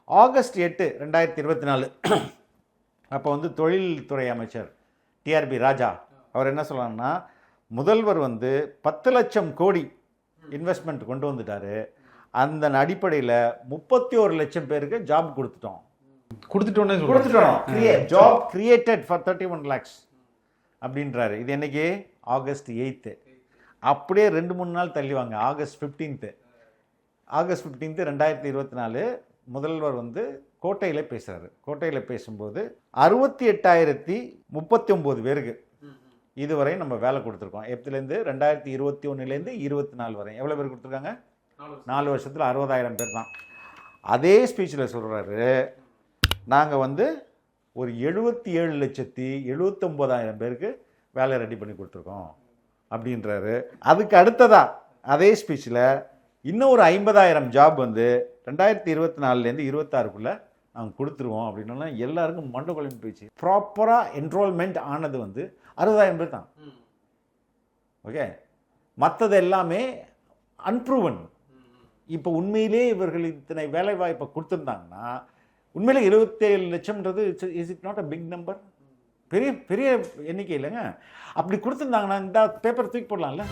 August 8, 2024 அப்போ வந்து தொழில்துறை அமைச்சர் டிஆர்பி ராஜா அவர் என்ன சொல்கிறாங்கன்னா, முதல்வர் வந்து 10 லட்சம் கோடி இன்வெஸ்ட்மெண்ட் கொண்டு வந்துட்டாரு. அந்த அடிப்படையில் 31 லட்சம் பேருக்கு ஜாப் கொடுத்துட்டோம். ஜாப் கிரியேட்டட் ஃபார் 31 lakhs அப்படின்றாரு. இது என்னைக்கு? ஆகஸ்ட் 8. அப்படியே 2-3 நாள் தள்ளிவாங்க. ஆகஸ்ட் 15, 2024 முதல்வர் வந்து கோட்டையில் பேசுகிறாரு. கோட்டையில் பேசும்போது 68,039 பேருக்கு இதுவரை நம்ம வேலை கொடுத்துருக்கோம். எப்பத்துலேருந்து 2021 24 வரை எவ்வளோ பேர் கொடுத்துருக்காங்க? 4 வருஷத்தில் 60,000 பேர் தான். அதே ஸ்பீச்சில் சொல்கிறாரு, நாங்கள் வந்து ஒரு 77,79,000 பேருக்கு வேலை ரெடி பண்ணி கொடுத்துருக்கோம் அப்படின்றாரு. அதுக்கு அடுத்ததா அதே ஸ்பீச்சில் இன்னும் ஒரு 50,000 ஜாப் வந்து 2024 26 நாங்கள் கொடுத்துருவோம் அப்படின்னா எல்லாருக்கும் மண்டை குழம்பு போயிடுச்சு. ப்ராப்பராக என்ரோல்மெண்ட் ஆனது வந்து 60,000 பேர் தான். ஓகே, மற்றது எல்லாமே அன்ப்ரூவன். இப்போ உண்மையிலே இவர்கள் இத்தனை வேலை வாய்ப்பை கொடுத்துருந்தாங்கன்னா உண்மையிலே 77 லட்சம்ன்றது is it not a big number? பெரிய பெரிய எண்ணிக்கை இல்லைங்க. அப்படி கொடுத்துருந்தாங்கன்னா இந்த பேப்பர் தூக்கி போடலாம்ல.